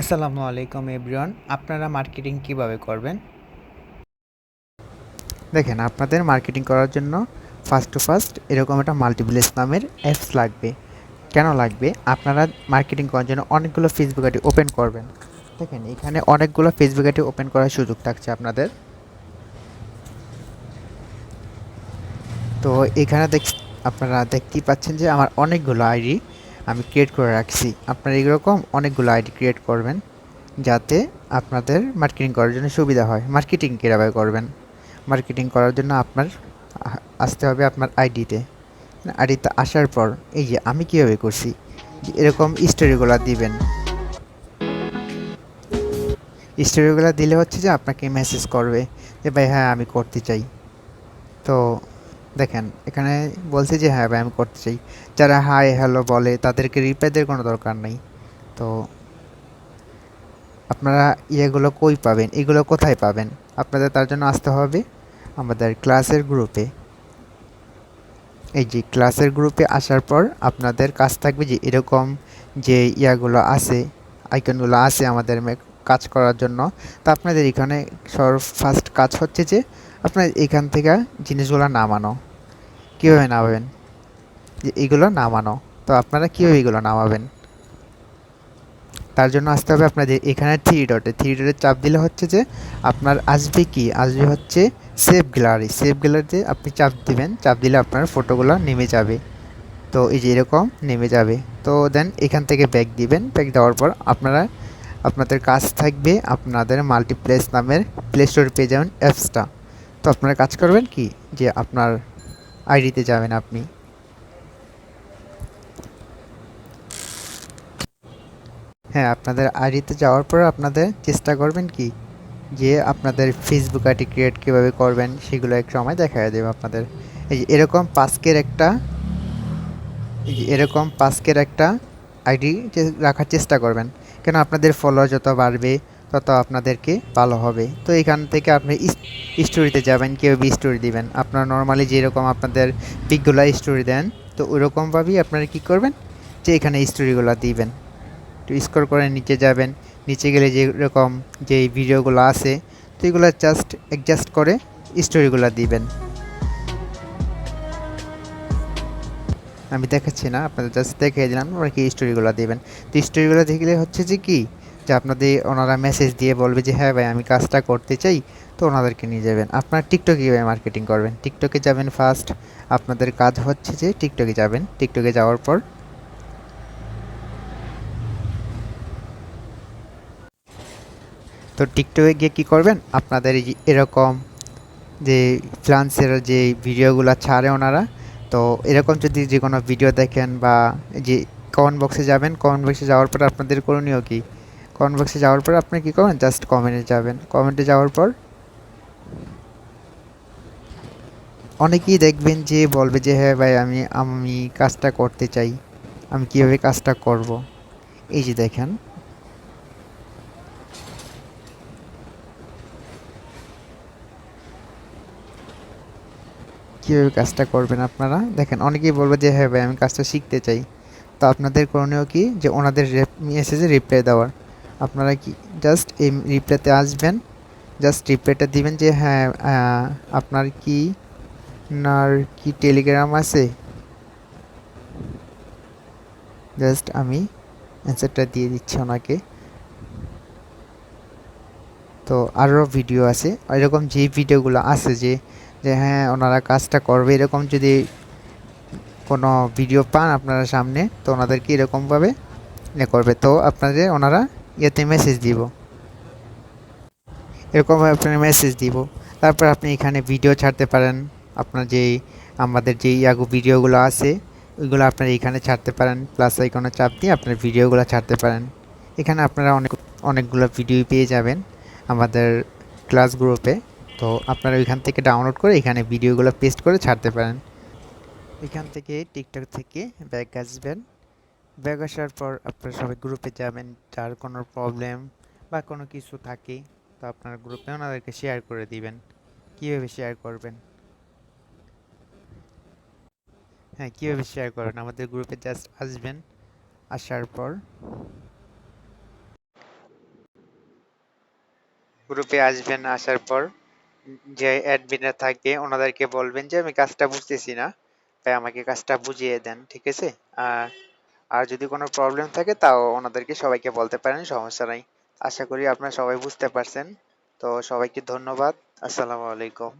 আসসালামু আলাইকুম এভরিওয়ান। আপনারা মার্কেটিং কিভাবে করবেন? দেখেন, আপনাদের মার্কেটিং করার জন্য ফার্স্ট এরকম একটা মাল্টিপ্লেস নামের অ্যাপস লাগবে। কেন লাগবে? আপনারা মার্কেটিং করার জন্য অনেকগুলো ফেসবুক আইডি ওপেন করবেন। দেখেন, এখানে অনেকগুলো ফেসবুক আইডি ওপেন করার সুযোগ থাকছে আপনাদের। তো এখানে আপনারা দেখতেই পাচ্ছেন যে আমার অনেকগুলো আইডি আমি ক্রিয়েট করে রাখছি। আপনারা এরকম অনেকগুলো আইডি ক্রিয়েট করবেন যাতে আপনাদের মার্কেটিং করার জন্য সুবিধা হয়। মার্কেটিং কীভাবে করবেন? মার্কেটিং করার জন্য আপনার আসতে হবে আপনার আইডিতে। আইডিতে আসার পর এই যে আমি কীভাবে করছি, যে এরকম স্টোরিগুলো দিবেন। স্টোরিগুলো দিলে হচ্ছে যে আপনাকে মেসেজ করবে যে ভাই হ্যাঁ আমি করতে চাই। তো দেখেন, এখানে বলছে যে হ্যাঁ ভাই আমি করতে চাই। যারা হাই হ্যালো বলে তাদেরকে রিপ্লাই দেওয়ার কোনো দরকার নেই। তো আপনারা ইয়েগুলো কই পাবেন, এগুলো কোথায় পাবেন? আপনাদের তার জন্য আসতে হবে আমাদের ক্লাসের গ্রুপে। এই যে ক্লাসের গ্রুপে আসার পর আপনাদের কাজ থাকবে যে এরকম যে ইয়াগুলো আছে, আইকনগুলো আছে আমাদের কাজ করার জন্য। তো আপনাদের এখানে ফার্স্ট কাজ হচ্ছে যে আপনার এখান থেকে জিনিসগুলো নামানো। কীভাবে নামাবেন? যে এগুলো নামানো। তো আপনারা কীভাবে এগুলো নামাবেন? তার জন্য আসতে হবে আপনাদের এখানে থ্রি ডটে চাপ দিলে হচ্ছে যে আপনার আসবে কি, আসবে হচ্ছে সেভ গ্যালারি। সেভ গ্যালারিতে আপনি চাপ দিবেন, চাপ দিলে আপনার ফটোগুলো নেমে যাবে। তো এই যে এরকম নেমে যাবে। তো দেন এখান থেকে ব্যাক দিবেন। ব্যাক দেওয়ার পর আপনাদের কাজ থাকবে আপনাদের মাল্টিপ্লেস নামের প্লে স্টোরে পেয়ে যাবেন অ্যাপসটা। তো আপনারা কাজ করবেন কি, যে আপনার আইডিতে যাবেন আপনি। হ্যাঁ, আপনাদের আইডিতে যাওয়ার পর আপনাদের চেষ্টা করবেন কি, যে আপনাদের ফেসবুক আইডি ক্রিয়েট কীভাবে করবেন সেগুলো এক সময় দেখা দেবে আপনাদের। এই যে এরকম পাস্কের একটা আইডি রাখার চেষ্টা করবেন। কেন, আপনাদের ফলোয়ার যত বাড়বে তত আপনাদেরকে ভালো হবে। তো এখান থেকে আপনি স্টোরিতে যাবেন, কীভাবে স্টোরি দিবেন। আপনারা নর্মালি যেরকম আপনাদের পিকগুলো স্টোরি দেন, তো ওইরকমভাবেই আপনারা কী করবেন, যে এখানে স্টোরিগুলো দিবেন। একটু স্ক্রল করে নিচে যাবেন। নিচে গেলে যেরকম যে ভিডিওগুলো আছে, তো এগুলো জাস্ট অ্যাডজাস্ট করে স্টোরিগুলো দিবেন। আমি দেখাচ্ছি না, আপনাদের জাস্ট দেখিয়ে দিলাম ওরা কি স্টোরিগুলো দেবেন। তো স্টোরিগুলো দেখলে হচ্ছে যে কি, যে আপনাদের ওনারা মেসেজ দিয়ে বলবে যে হ্যাঁ ভাই আমি কাজটা করতে চাই। তো ওনাদেরকে নিয়ে যাবেন। আপনার টিকটকে কীভাবে মার্কেটিং করবেন? টিকটকে যাবেন ফার্স্ট। আপনাদের কাজ হচ্ছে যে টিকটকে যাবেন। টিকটকে যাওয়ার পর তো টিকটকে গিয়ে কী করবেন, আপনাদের এই যে এরকম যে ফ্রান্সের যে ভিডিওগুলো ছাড়ে ওনারা, তো এরকম যদি যে কোনো ভিডিও দেখেন বা যে কমেন্ট বক্সে যাবেন। কমেন্ট বক্সে যাওয়ার পর আপনাদের করণীয় কি, কমেন্ট বক্সে যাওয়ার পর আপনি কী করবেন, জাস্ট কমেন্টে যাবেন। কমেন্টে যাওয়ার পর অনেকেই দেখবেন যে বলবে যে হ্যাঁ ভাই আমি আমি কাজটা করতে চাই, আমি কীভাবে কাজটা করব। এই যে দেখেন, কীভাবে কাজটা করবেন আপনারা দেখেন। অনেকেই বলবে যে হ্যাঁ ভাই আমি কাজটা শিখতে চাই। তো আপনাদের করণীয় কি, যে ওনাদের মেসেজে রিপ্লাই দেওয়ার। আপনারা কি জাস্ট এই রিপ্লাইতে আসবেন, জাস্ট রিপ্লাইটা দিবেন যে হ্যাঁ আপনার কি কি টেলিগ্রাম আছে। জাস্ট আমি অ্যান্সারটা দিয়ে দিচ্ছি ওনাকে। তো আরও ভিডিও আছে এরকম, যে ভিডিওগুলো আছে যে যে হ্যাঁ ওনারা কাজটা করবে, এরকম যদি কোনো ভিডিও পান আপনারা সামনে, তো ওনাদেরকে এরকমভাবে করবে। তো আপনাদের ওনারা ইয়েতে মেসেজ দিব, এরকমভাবে আপনার মেসেজ দিব। তারপর আপনি এখানে ভিডিও ছাড়তে পারেন। আপনার যেই আমাদের যেই ভিডিওগুলো আছে ওইগুলো আপনারা এখানে ছাড়তে পারেন। প্লাস আইকনে চাপ দিয়ে আপনার ভিডিওগুলো ছাড়তে পারেন। এখানে আপনারা অনেকগুলো ভিডিও পেয়ে যাবেন আমাদের ক্লাস গ্রুপে। তো আপনারা ওইখান থেকে ডাউনলোড করে এখানে ভিডিওগুলো পেস্ট করে ছাড়তে পারেন। এখান থেকে টিকটক থেকে ব্যাক আসবেন। ব্যাক আসার পর আপনারা সবাই গ্রুপে যাবেন। যার কোনো প্রবলেম বা কোনো কিছু থাকে, তো আপনার গ্রুপে ওনাদেরকে শেয়ার করে দিবেন। কীভাবে শেয়ার করবেন? হ্যাঁ, কীভাবে শেয়ার করবেন, আমাদের গ্রুপে জাস্ট আসবেন। আসার পর গ্রুপে আসবেন, আসার পর যে অ্যাডমিনরা থাকবে ওনাদেরকে বলবেন যে আমি কাজটা বুঝতেছি না, তাই আমাকে কাজটা বুঝিয়ে দেন, ঠিক আছে? আর আর যদি কোনো প্রবলেম থাকে তাও ওনাদেরকে সবাইকে বলতে পারেন, সমস্যা নাই। আশা করি আপনারা সবাই বুঝতে পারছেন। তো সবাইকে ধন্যবাদ। আসসালামু আলাইকুম।